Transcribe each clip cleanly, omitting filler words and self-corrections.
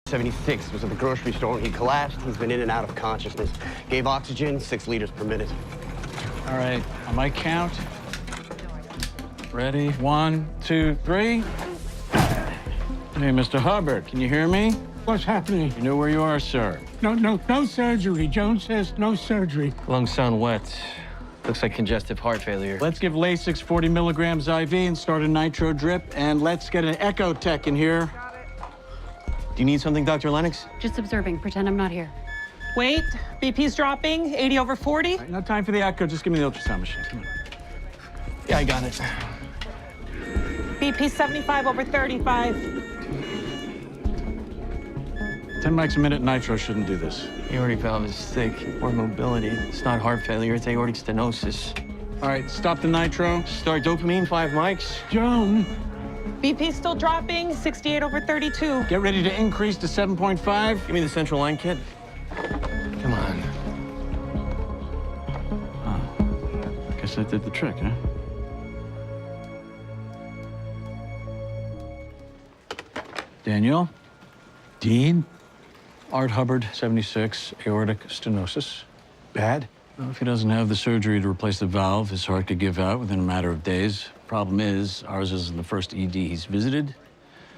76 was at the grocery store and he collapsed. He's been in and out of consciousness. Gave oxygen, 6 liters per minute. All right, on my count. Ready? 1, 2, 3. Hey, Mr. Hubbard, can you hear me? What's happening? You know where you are, sir. No surgery. Jones says no surgery. Lungs sound wet. Looks like congestive heart failure. Let's give Lasix 40 milligrams IV and start a nitro drip, and let's get an echo tech in here. Do you need something, Dr. Lennox? Just observing. Pretend I'm not here. Wait, BP's dropping, 80 over 40. All right, no time for the echo. Just give me the ultrasound machine. Come on. Yeah, I got it. BP 75 over 35. 10 mics a minute nitro shouldn't do this. Aortic valve is thick, poor mobility. It's not heart failure, it's aortic stenosis. All right, stop the nitro. Start dopamine, 5 mics. Joan. BP still dropping, 68 over 32. Get ready to increase to 7.5. Give me the central line kit. Come on. Guess that did the trick, huh? Daniel? Dean? Art Hubbard, 76, aortic stenosis. Bad? Well, if he doesn't have the surgery to replace the valve, his heart could give out within a matter of days. Problem is, ours isn't the first ED he's visited.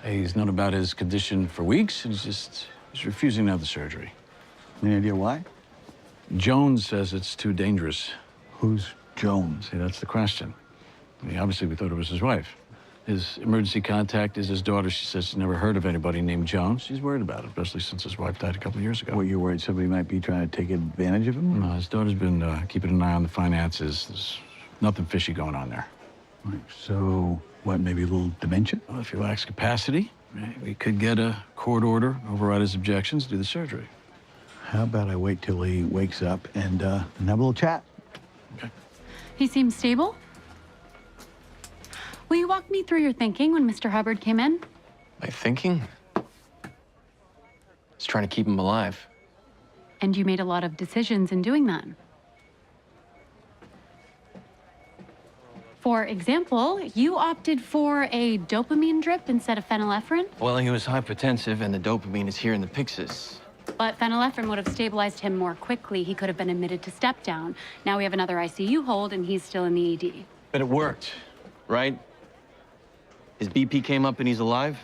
He's known about his condition for weeks, and he's refusing to have the surgery. Any idea why? Jones says it's too dangerous. Who's Jones? See, that's the question. I mean, obviously, we thought it was his wife. His emergency contact is his daughter. She says she's never heard of anybody named Jones. She's worried about it, especially since his wife died a couple of years ago. What, you're worried somebody might be trying to take advantage of him? No, his daughter's been keeping an eye on the finances. There's nothing fishy going on there. Right, so, what, maybe a little dementia? Well, if he lacks capacity, right, we could get a court order, override his objections, do the surgery. How about I wait till he wakes up and have a little chat? Okay. He seems stable. Will you walk me through your thinking when Mr. Hubbard came in? My thinking? It's trying to keep him alive. And you made a lot of decisions in doing that. For example, you opted for a dopamine drip instead of phenylephrine, Well, he was hypertensive, and the dopamine is here in the pyxis. but phenylephrine would have stabilized him more quickly. He could have been admitted to step down. Now we have another ICU hold, and he's still in the ED. But it worked, right? His BP came up and he's alive.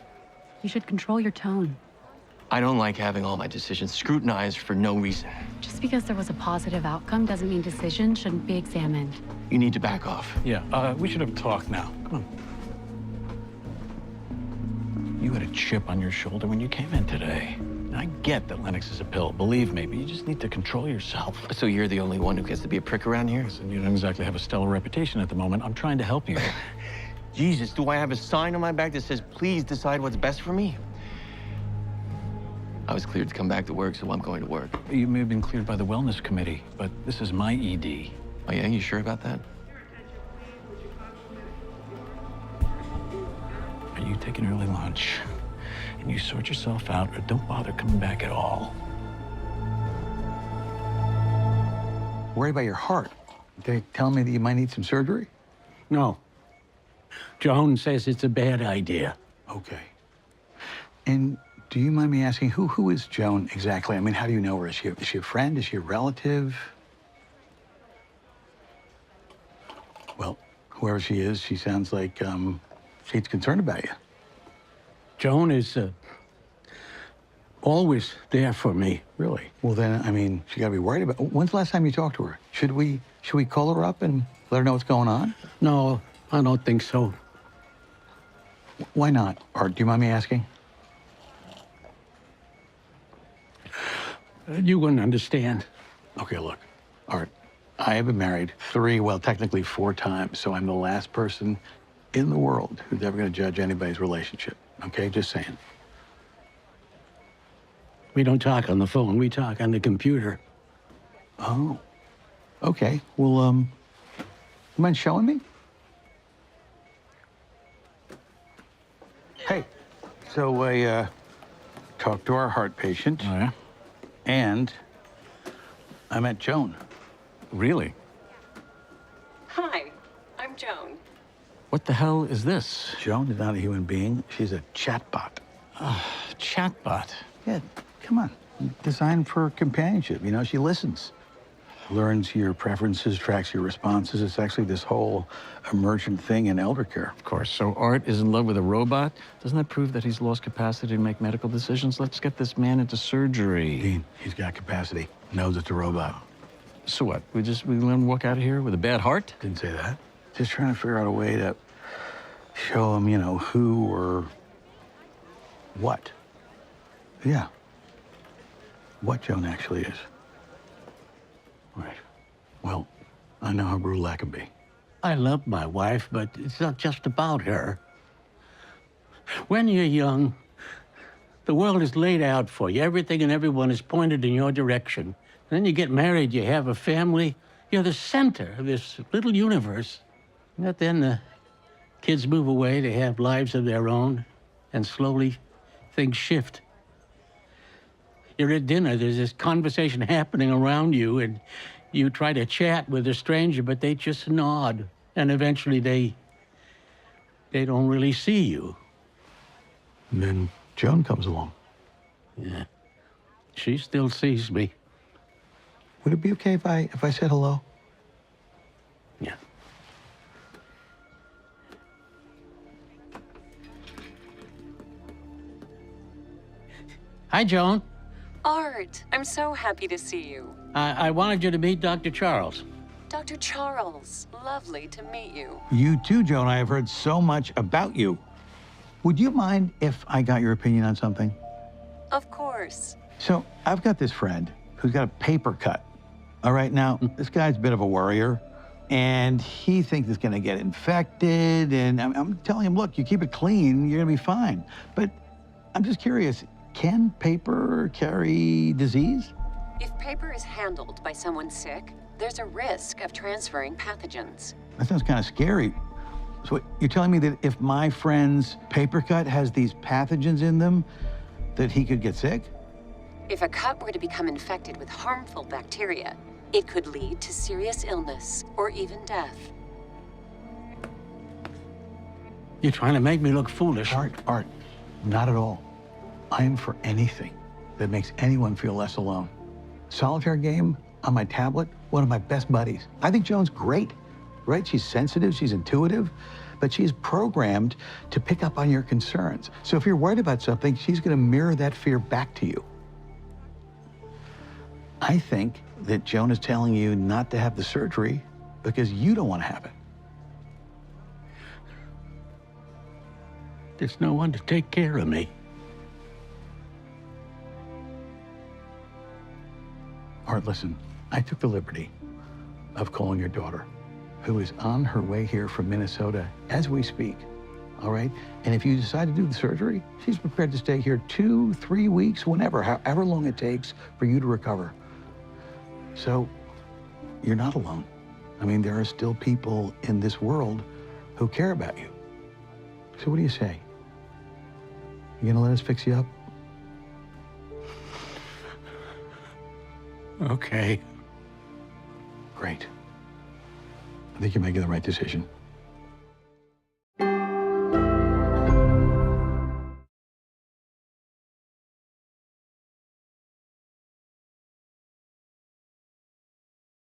You should control your tone. I don't like having all my decisions scrutinized for no reason. Just because there was a positive outcome doesn't mean decisions shouldn't be examined. You need to back off. Yeah, we should have talked now. Come on. You had a chip on your shoulder when you came in today. And I get that Lennox is a pill, believe me, but you just need to control yourself. So you're the only one who gets to be a prick around here? And you don't exactly have a stellar reputation at the moment. I'm trying to help you. Jesus, do I have a sign on my back that says, please decide what's best for me? I was cleared to come back to work, so I'm going to work. You may have been cleared by the wellness committee, but this is my ED. Oh, yeah? You sure about that? You take an early lunch, and you sort yourself out, or don't bother coming back at all. Worried about your heart. They telling me that you might need some surgery? No. Joan says it's a bad idea. Okay. And do you mind me asking, who is Joan exactly? I mean, how do you know her? Is she a friend? Is she a relative? Well, whoever she is, she sounds like she's concerned about you. Joan is always there for me. Really? Well, then, I mean, she got to be worried about. When's the last time you talked to her? Should we call her up and let her know what's going on? No, I don't think so. Why not? Art, do you mind me asking? You wouldn't understand. Okay, look, Art, I have been married 3, well, technically 4 times, so I'm the last person in the world who's ever going to judge anybody's relationship. Okay, just saying. We don't talk on the phone. We talk on the computer. Oh, okay. Well, you mind showing me? Hey, so I talked to our heart patient. Oh, yeah? And I met Joan. Really? Hi, I'm Joan. What the hell is this? Joan is not a human being. She's a chatbot. Chatbot. Yeah, come on. Designed for companionship. You know, she listens, learns your preferences, tracks your responses. It's actually this whole emergent thing in elder care. Of course. So Art is in love with a robot? Doesn't that prove that he's lost capacity to make medical decisions? Let's get this man into surgery. Dean, he's got capacity. Knows it's a robot. So what? We let him walk out of here with a bad heart? Didn't say that. Just trying to figure out a way to show him, you know, who or what. Yeah. What Joan actually is. Right. Well, I know how brutal that can be. I love my wife, but it's not just about her. When you're young, the world is laid out for you. Everything and everyone is pointed in your direction. Then you get married, you have a family. You're the center of this little universe. But then the kids move away, they have lives of their own, and slowly things shift. You're at dinner, there's this conversation happening around you, and you try to chat with a stranger, but they just nod. And eventually they don't really see you. And then Joan comes along. Yeah. She still sees me. Would it be okay if I said hello? Yeah. Hi, Joan. Art, I'm so happy to see you. I wanted you to meet Dr. Charles. Dr. Charles, lovely to meet you. You too, Joan. I have heard so much about you. Would you mind if I got your opinion on something? Of course. So I've got this friend who's got a paper cut. All right, now, this guy's a bit of a worrier, and he thinks it's gonna get infected, and I'm telling him, look, you keep it clean, you're gonna be fine. But I'm just curious, can paper carry disease? If paper is handled by someone sick, there's a risk of transferring pathogens. That sounds kind of scary. So you're telling me that if my friend's paper cut has these pathogens in them, that he could get sick? If a cut were to become infected with harmful bacteria, it could lead to serious illness or even death. You're trying to make me look foolish. Art, not at all. I'm for anything that makes anyone feel less alone. Solitaire game on my tablet, one of my best buddies. I think Joan's great, right? She's sensitive, she's intuitive, but she's programmed to pick up on your concerns. So if you're worried about something, she's gonna mirror that fear back to you. I think that Joan is telling you not to have the surgery because you don't want to have it. There's no one to take care of me. Art, listen, I took the liberty of calling your daughter, who is on her way here from Minnesota as we speak, all right? And if you decide to do the surgery, she's prepared to stay here 2-3 weeks, whenever, however long it takes for you to recover. So you're not alone. I mean, there are still people in this world who care about you. So what do you say? You gonna let us fix you up? Okay. Great. I think you're making the right decision.